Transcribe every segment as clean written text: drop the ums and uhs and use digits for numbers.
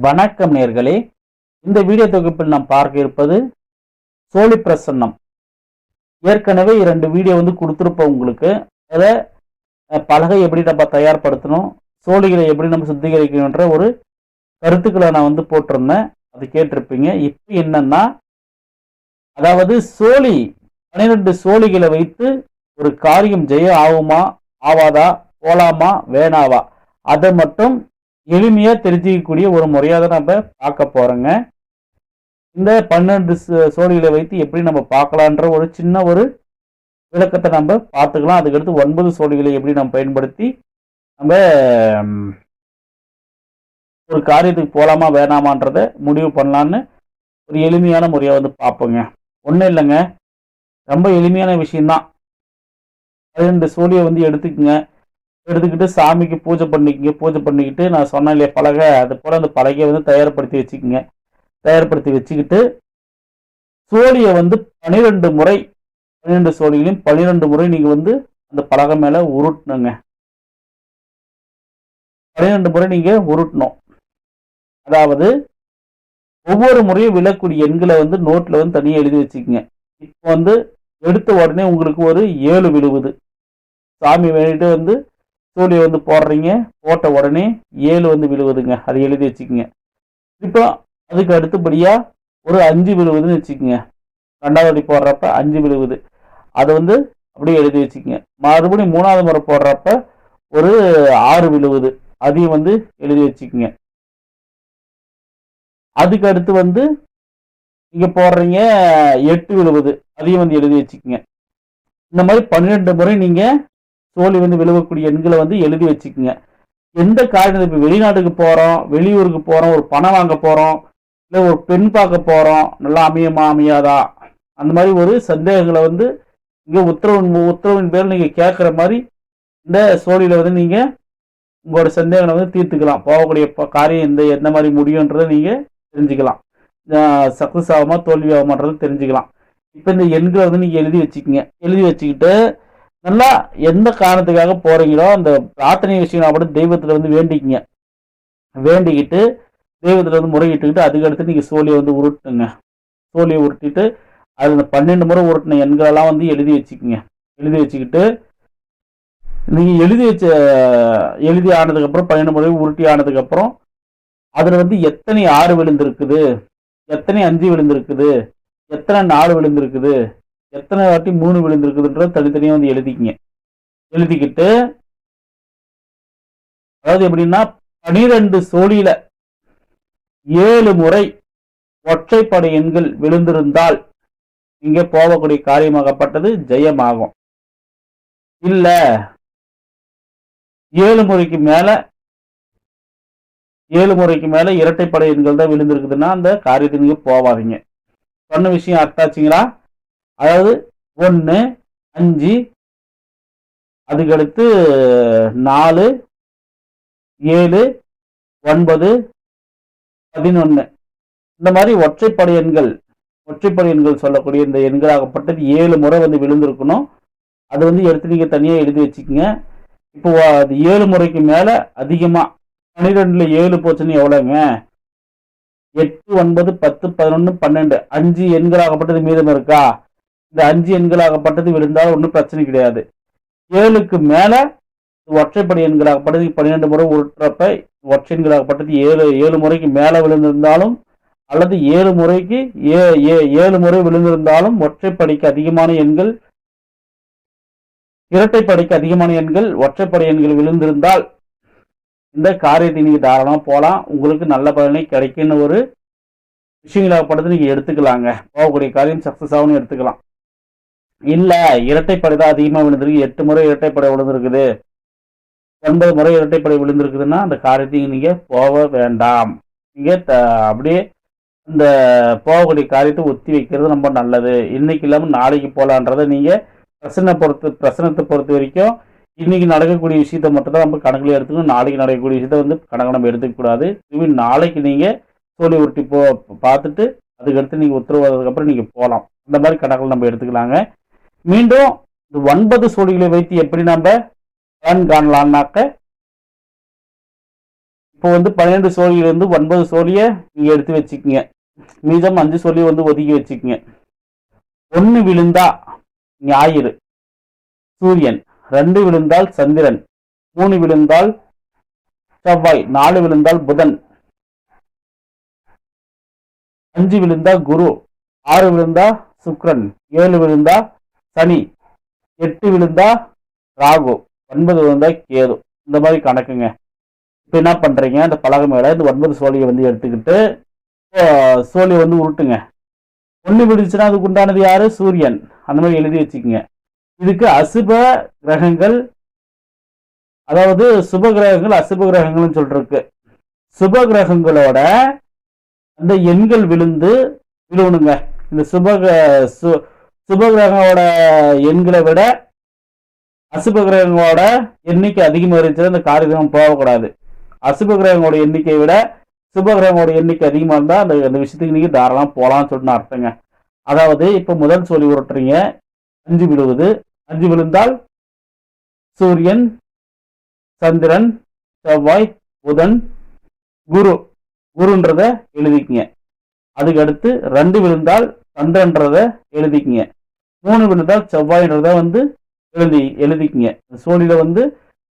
வணக்கம் நேர்களே. இந்த வீடியோ தொகுப்பில் நாம் பார்க்க இருப்பது சோழி பிரசன்னம். ஏற்கனவே 2 வீடியோ கொடுத்துருப்போம் உங்களுக்கு. அதை பலகை எப்படி நம்ம தயார்படுத்தணும், சோழிகளை எப்படி நம்ம சுத்திகரிக்கணுன்ற ஒரு கருத்துக்களை நான் போட்டிருந்தேன். அது கேட்டிருப்பீங்க. இப்போ என்னன்னா, அதாவது சோழி 12 சோழிகளை வைத்து ஒரு காரியம் ஜெய ஆகுமா ஆவாதா, போலாமா வேணாவா, அதை மட்டும் எளிமையா தெரிஞ்சிக்கக்கூடிய ஒரு முறையாக தான் நம்ம பார்க்க போறோங்க. இந்த 12 சோழிகளை வைத்து எப்படி நம்ம பார்க்கலான்ற ஒரு சின்ன ஒரு விளக்கத்தை நம்ம பார்த்துக்கலாம். அதுக்கடுத்து 9 சோழிகளை எப்படி நம்ம பயன்படுத்தி நம்ம ஒரு காரியத்துக்கு போலாமா வேணாமான்றதை முடிவு பண்ணலான்னு ஒரு எளிமையான முறையை பார்ப்போங்க. ஒன்றும் இல்லைங்க, ரொம்ப எளிமையான விஷயம்தான். 12 சோழியை எடுத்துக்கங்க. எடுத்துக்கிட்டு சாமிக்கு பூஜை பண்ணிக்கங்க. பூஜை பண்ணிக்கிட்டு நான் சொன்னேன் இல்லையா பலகை, அது போல் அந்த பலகையை தயார்படுத்தி வச்சுக்கோங்க. தயார்படுத்தி வச்சுக்கிட்டு சோழியை 12 முறை, 12 சோழிகளையும் 12 முறை நீங்கள் அந்த பலகை மேலே உருட்டணுங்க. 12 முறை நீங்கள் உருட்டணும். அதாவது ஒவ்வொரு முறையும் விழக்கூடிய எண்களை நோட்டில் தனியாக எழுதி வச்சுக்கோங்க. இப்போ எடுத்த உடனே உங்களுக்கு ஒரு 7 விழுவுது. சாமி வேண்டிட்டு சோழியை போடுறீங்க. போட்ட உடனே 7 விழுவுதுங்க. அதை எழுதி வச்சுக்கோங்க. இப்போ அதுக்கு அடுத்தபடியாக ஒரு 5 விழுவுதுன்னு வச்சுக்கோங்க. 2வது அடி போடுறப்ப 5 விழுவுது. அதை அப்படியே எழுதி வச்சுக்கோங்க. மறுபடியும் 3வது முறை போடுறப்ப ஒரு 6 விழுவுது. அதையும் எழுதி வச்சுக்கோங்க. அதுக்கு அடுத்து நீங்கள் போடுறீங்க 8 விழுவுது. அதையும் எழுதி வச்சுக்கோங்க. இந்த மாதிரி 12 முறை நீங்கள் சோழி விழுவக்கூடிய எண்களை எழுதி வச்சுக்கோங்க. எந்த காரணம், இப்போ வெளிநாட்டுக்கு போகிறோம், வெளியூருக்கு போகிறோம், ஒரு பணம் வாங்க போகிறோம், இல்லை ஒரு பெண் பார்க்க போகிறோம், நல்லா அமையுமா அமையாதா, அந்த மாதிரி ஒரு சந்தேகங்களை இங்கே உத்தரவின் பேரில் நீங்கள் கேட்குற மாதிரி இந்த சோழியில் நீங்கள் உங்களோட சந்தேகங்களை தீர்த்துக்கலாம். போகக்கூடிய காரியம் எந்த மாதிரி முடியுன்றதை நீங்கள் தெரிஞ்சுக்கலாம். சக்ஸஸ் ஆகுமா தோல்வி ஆகுமான்றதை தெரிஞ்சுக்கலாம். இப்போ இந்த எண்களை நீங்கள் எழுதி வச்சுக்கோங்க. எழுதி வச்சுக்கிட்டு நல்லா எந்த காரணத்துக்காக போறீங்களோ அந்த பிரார்த்தனை விஷயம் அப்படி தெய்வத்தில் வேண்டிக்குங்க. வேண்டிக்கிட்டு தெய்வத்தில் முறையிட்டுக்கிட்டு அதுக்கடுத்து நீங்கள் சோழியை உருட்டுங்க. சோழியை உருட்டிட்டு அது இந்த 12 முறை உருட்டின எண்களெல்லாம் எழுதி வச்சுக்கோங்க. எழுதி வச்சுக்கிட்டு நீங்கள் எழுதி ஆனதுக்கப்புறம் 12 முறை உருட்டி ஆனதுக்கப்புறம் அதில் எத்தனை 6 விழுந்திருக்குது, எத்தனை 5 விழுந்திருக்குது, எத்தனை 4 விழுந்திருக்குது, எத்தனை வாட்டி 3 விழுந்திருக்குதுன்றது தனித்தனியாக எழுதிக்கிங்க. எழுதிக்கிட்டு அதாவது எப்படின்னா 12 சோழியில 7 முறை ஒற்றைப்படை எண்கள் விழுந்திருந்தால் இங்கே போகக்கூடிய காரியமாகப்பட்டது ஜெயமாகும். இல்ல 7 முறைக்கு மேல இரட்டைப்படை எண்கள் தான் விழுந்திருக்குதுன்னா அந்த காரியத்துக்கு நீங்க போவாதீங்க. சொன்ன விஷயம் அர்த்தாச்சுங்களா? அதாவது 1, 5, அதுக்கடுத்து 4, 7, 9, 11 இந்த மாதிரி ஒற்றைப்படை எண்கள் சொல்லக்கூடிய இந்த எண்களாகப்பட்டது 7 முறை விழுந்திருக்கணும். அது எடுத்து நீங்க தனியா எழுதி வச்சுக்கோங்க. இப்போ அது 7 முறைக்கு மேல அதிகமா 12ல 7 போச்சுன்னு எவ்வளவுங்க? 8, 9, 10, 11, 12 5 எண்களாகப்பட்டது மீதம் இருக்கா? இந்த 5 எண்களாகப்பட்டது விழுந்தாலும் ஒன்றும் பிரச்சனை கிடையாது. 7க்கு மேல ஒற்றைப்படை எண்களாகப்பட்டது 12 முறை உருட்டுறப்ப ஒற்றை எண்களாகப்பட்டது 7 முறைக்கு மேல விழுந்திருந்தாலும் அல்லது 7 முறைக்கு 7 முறை விழுந்திருந்தாலும் ஒற்றைப்படைக்கு அதிகமான எண்கள், இரட்டைப்படைக்கு அதிகமான எண்கள், ஒற்றைப்படை எண்கள் விழுந்திருந்தால் இந்த காரியத்தை நீங்க தாராளமா போகலாம். உங்களுக்கு நல்ல பலனை கிடைக்குன்னு ஒரு விஷயங்களாகப்பட்டது நீங்க எடுத்துக்கலாங்க. போகக்கூடிய காரியம் சக்சஸ் ஆகும்னு எடுத்துக்கலாம். இல்ல இரட்டைப்படை தான் அதிகமா விழுந்திருக்கு, 8 முறை இரட்டைப்படை விழுந்திருக்குது, 9 முறை இரட்டைப்படை விழுந்திருக்குதுன்னா அந்த காரியத்தையும் நீங்க போக வேண்டாம். நீங்க அப்படியே இந்த போகக்கூடிய காரியத்தை ஒத்தி வைக்கிறது ரொம்ப நல்லது. இன்னைக்கு இல்லாமல் நாளைக்கு போகலான்றதை நீங்க பிரசனத்தை பொறுத்த வரைக்கும் இன்னைக்கு நடக்கக்கூடிய விஷயத்த மட்டும் தான் நம்ம கணக்குல எடுத்துக்கணும். நாளைக்கு நடக்கக்கூடிய விஷயத்த கணக்கு நம்ம எடுத்துக்க கூடாது. திரும்பி நாளைக்கு நீங்க சோழி உருட்டி பார்த்துட்டு அதுக்கடுத்து நீங்க உத்தரவாதத்துக்கு அப்புறம் நீங்க போகலாம். அந்த மாதிரி கணக்குல நம்ம எடுத்துக்கலாங்க. மீண்டும் இந்த 9 சோழிகளை வைத்து எப்படி நம்ம பலன் காணலாம்னாக்க இப்போ வந்து 12 சோழியிலிருந்து 9 சோழியை நீங்க எடுத்து வச்சுக்கோங்க. மீதம் 5 சோழியை வந்து ஒதுக்கி வச்சுக்கோங்க. 1 விழுந்தா ஞாயிறு சூரியன், 2 விழுந்தால் சந்திரன், 3 விழுந்தால் செவ்வாய், 4 விழுந்தால் புதன், 5 விழுந்தா குரு, 6 விழுந்தா சுக்கிரன், 7 விழுந்தா சனி, 8 விழுந்தா ராகு, 9 விழுந்தா கேது. இந்த மாதிரி கணக்குங்க. இப்போ என்ன பண்றீங்க, இந்த பலகை மேல இந்த 9 சோழியை வந்து எடுத்துக்கிட்டு சோழியை வந்து உருட்டுங்க. 1 விழுந்துச்சுன்னா அதுக்கு உண்டானது யாரு? சூரியன். அந்த மாதிரி எழுதி வச்சுக்கோங்க. இதுக்கு அசுப கிரகங்கள், அதாவது சுப கிரகங்கள் அசுப கிரகங்கள்னு சொல்றதுக்கு, சுப கிரகங்களோட அந்த எண்கள் விழுவணுங்க. இந்த சுப கிரகங்களோட எண்களை விட அசுப கிரகங்களோட எண்ணிக்கை அதிகமாக இருந்துச்சுன்னா இந்த காரியம் போகக்கூடாது. அசுப கிரகங்களோட எண்ணிக்கையை விட சுப கிரகங்களோட எண்ணிக்கை அதிகமாக இருந்தால் அந்த விஷயத்துக்கு நீங்க தாராளம் போகலாம்னு சொல்லிட்டு அர்த்தங்க. அதாவது இப்போ முதல் சோழி உருட்டுறீங்க, 5 விழுவுது. 5 விழுந்தால் சூரியன், சந்திரன், செவ்வாய், புதன், குருன்றத எழுதிக்குங்க. அதுக்கு அடுத்து 2 விழுந்தால் சந்திரன்றத எழுதிக்குங்க. 3 விழுந்தால் செவ்வாய்ன்றத வந்து எழுதிக்குங்க. சோழியில வந்து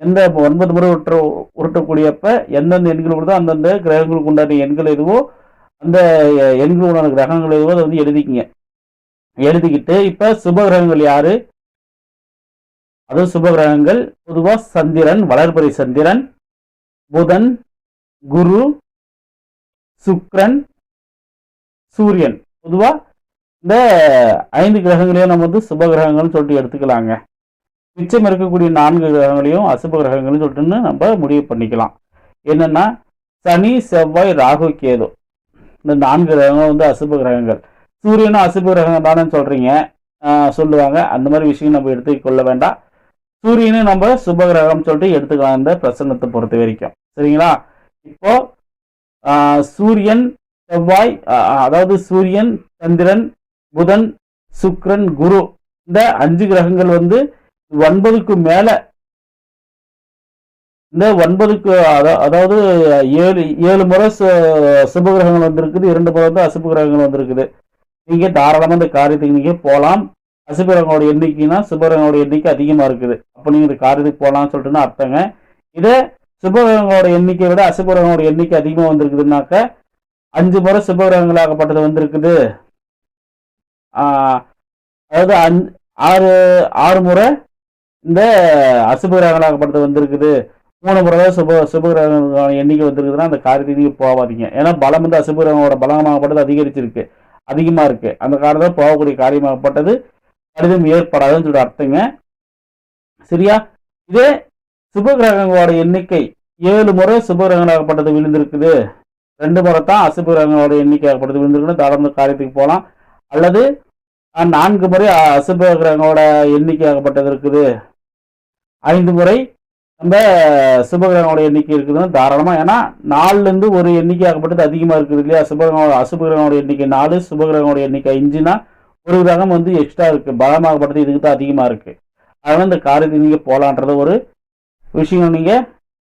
எந்த 9 முறை உருட்டக்கூடியப்ப எந்தெந்த எண்கள் வருதோ அந்தந்த கிரகங்களுக்கு உண்டான எண்கள் எதுவோ அந்த எண்கள் உண்டான கிரகங்கள் எதுவோ அதை வந்து எழுதிக்குங்க. எழுதிக்கிட்டு இப்ப சுப கிரகங்கள் யாரு? அது சுப கிரகங்கள் பொதுவா சந்திரன், வளர்பிறை சந்திரன், புதன், குரு, சுக்கிரன், சூரியன். பொதுவா இந்த 5 கிரகங்களையும் நம்ம வந்து சுப கிரகங்கள்னு சொல்லிட்டு எடுத்துக்கலாங்க. மிச்சம் இருக்கக்கூடிய 4 கிரகங்களையும் அசுப கிரகங்கள்னு சொல்லிட்டு நம்ம முடிவு பண்ணிக்கலாம். என்னன்னா சனி, செவ்வாய், ராகு, கேது, இந்த 4 கிரகங்களும் வந்து அசுப கிரகங்கள். சூரியனும் அசுப கிரகம் தானே சொல்லுவாங்க. அந்த மாதிரி விஷயம் நம்ம எடுத்துக்கொள்ள வேண்டாம். சூரியனும் நம்ம சுப கிரகம் சொல்லிட்டு எடுத்துக்கலாம் இந்த பிரசன்னத்தை பொறுத்த வரைக்கும். சரிங்களா? இப்போ சூரியன், செவ்வாய், அதாவது சூரியன், சந்திரன், புதன், சுக்கிரன், குரு, இந்த 5 கிரகங்கள் வந்து 9க்கு மேல, இந்த 9க்கு அதாவது 7 முறை சுப கிரகங்கள் வந்திருக்குது, 2 முறை வந்து அசுப கிரகங்கள் வந்திருக்குது. நீங்க தாராளமா இந்த காரியத்துக்கு நீங்க போகலாம். அசுப கிரகங்களோட எண்ணிக்கைனா சுப கிரகங்களோட எண்ணிக்கை அதிகமா இருக்குது, அப்ப நீங்க இந்த காரியத்துக்கு போகலாம்னு சொல்லிட்டு அர்த்தங்க. இதே சுப கிரகங்களோட எண்ணிக்கையை விட அசுப கிரகங்களோட எண்ணிக்கை அதிகமா வந்திருக்குதுன்னாக்க 5 முறை சுப கிரகங்களாகப்பட்டது வந்திருக்குது, அதாவது 6 முறை இந்த அசுப கிரகங்களாகப்பட்டது வந்திருக்குது, 3 முறை சுப கிரகங்களோட எண்ணிக்கை வந்திருக்குதுன்னா அந்த காரியத்துக்கு நீங்க போகாதீங்க. ஏன்னா பலம் வந்து அசுப கிரகங்களோட பலமாகப்பட்டது அதிகரிச்சிருக்கு, அதிகமா இருக்கு. அந்த காரணத்தை போகக்கூடிய காரியமாகப்பட்டது கடிதம் ஏற்படாதுன்னு சொல்லிட்டு அர்த்தங்க. சரியா? இதே சுப கிரகங்களோட எண்ணிக்கை 7 முறை சுப கிரகங்களாகப்பட்டது விழுந்திருக்குது, 2 முறை தான் அசுப கிரகங்களோட எண்ணிக்கையாகப்பட்டது விழுந்திருக்குன்னு தாராள காரியத்துக்கு போகலாம். அல்லது 4 முறை அசுப கிரகங்களோட எண்ணிக்கையாகப்பட்டது இருக்குது, 5 முறை நம்ம சுப கிரகங்களோட எண்ணிக்கை இருக்குதுன்னு தாராளமா. ஏன்னா 4ல இருந்து ஒரு எண்ணிக்கையாகப்பட்டது அதிகமா இருக்குது இல்லையா? அசுப கிரகங்களோட எண்ணிக்கை 4, சுப கிரகங்களோட எண்ணிக்கை 5னா ஒரு கிரகம் வந்து எக்ஸ்ட்ரா இருக்கு, பலமாகப்பட்டது இதுக்கு தான் அதிகமா இருக்கு. அதனால இந்த காரியத்துக்கு நீங்க போகலான்றது ஒரு விஷயம் நீங்க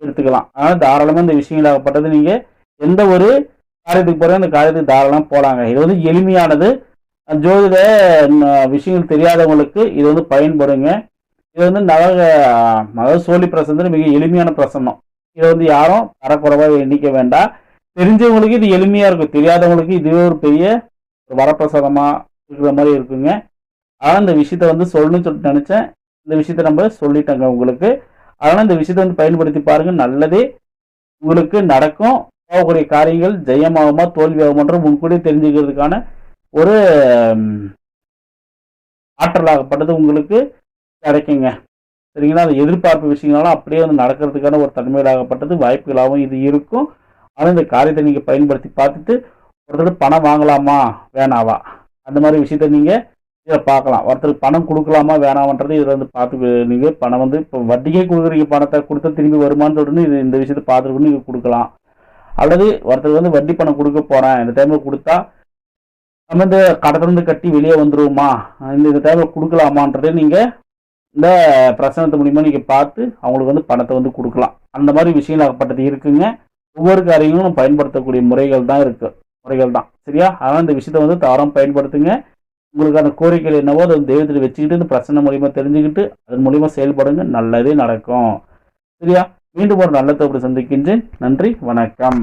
எடுத்துக்கலாம். அதனால தாராளமா இந்த விஷயங்களாகப்பட்டது நீங்க எந்த ஒரு காரியத்துக்கு போற அந்த காரியத்துக்கு தாராளமா போலாங்க. இது வந்து எளிமையானது. ஜோதிட விஷயங்கள் தெரியாதவங்களுக்கு இது வந்து பயன்படுங்க. இது வந்து அதாவது சோழி பிரசன்னம் மிக எளிமையான பிரசன்னம். இதை வந்து யாரும் தரக்குறைவாக எண்ணிக்க வேண்டாம். தெரிஞ்சவங்களுக்கு இது எளிமையா இருக்கும், தெரியாதவங்களுக்கு இதுவே ஒரு பெரிய வரப்பிரசாதமா இருக்கிற மாதிரி இருக்குங்க. ஆனால் இந்த விஷயத்த வந்து சொல்லணும்னு சொல்லிட்டு நினைச்சேன். இந்த விஷயத்த நம்ம சொல்லிட்டோங்க உங்களுக்கு. அதனால இந்த விஷயத்த வந்து பயன்படுத்தி பாருங்க, நல்லதே உங்களுக்கு நடக்கும். போகக்கூடிய காரியங்கள் ஜெயமாகுமா தோல்வியாகுமான்ற முன்கூடியே தெரிஞ்சுக்கிறதுக்கான ஒரு ஆற்றலாகப்பட்டது உங்களுக்கு கிடைக்குங்க. சரிங்களா? அது எதிர்பார்ப்பு விஷயங்களாலும் அப்படியே வந்து நடக்கிறதுக்கான ஒரு தன்மையிலாகப்பட்டது வாய்ப்புகளாகவும் இது இருக்கும். ஆனால் இந்த காரியத்தை நீங்க பயன்படுத்தி பார்த்துட்டு ஒருத்தர் பணம் வாங்கலாமா வேணாவா அந்த மாதிரி விஷயத்த நீங்க இதை பார்க்கலாம். ஒருத்தருக்கு பணம் கொடுக்கலாமா வேணாமன்றது இதில் வந்து பார்த்து நீங்க பணம் வந்து இப்போ வட்டிக்கே கொடுக்குறீங்க, பணத்தை கொடுத்தா திரும்பி வருமானு சொல்லிட்டு இது இந்த விஷயத்த பார்த்துட்டு நீங்க கொடுக்கலாம். அல்லது ஒருத்தருக்கு வந்து வட்டி பணம் கொடுக்க போறேன், இந்த டைம்ல கொடுத்தா நம்ம இந்த கடத்திலிருந்து கட்டி வெளியே வந்துருவோமா, இந்த டைம்ல கொடுக்கலாமான்றதே நீங்க இந்த பிரசனத்து மூலியமா நீங்க பார்த்து அவங்களுக்கு வந்து பணத்தை வந்து கொடுக்கலாம். அந்த மாதிரி விஷயங்களாகப்பட்டது இருக்குங்க. ஒவ்வொரு காரியங்களும் பயன்படுத்தக்கூடிய முறைகள் தான் இருக்கு, முறைகள் தான். சரியா? அதனால் இந்த விஷயத்தை வந்து தவறாம பயன்படுத்துங்க. உங்களுக்கான கோரிக்கைகள் என்னவோ அதை தெய்வத்தில் வச்சுக்கிட்டு இந்த பிரச்சனை மூலியமா தெரிஞ்சுக்கிட்டு அதன் மூலியமா செயல்படுங்க. நல்லதே நடக்கும். சரியா? மீண்டும் ஒரு நல்ல தகவலை சந்திக்கின்றேன். நன்றி, வணக்கம்.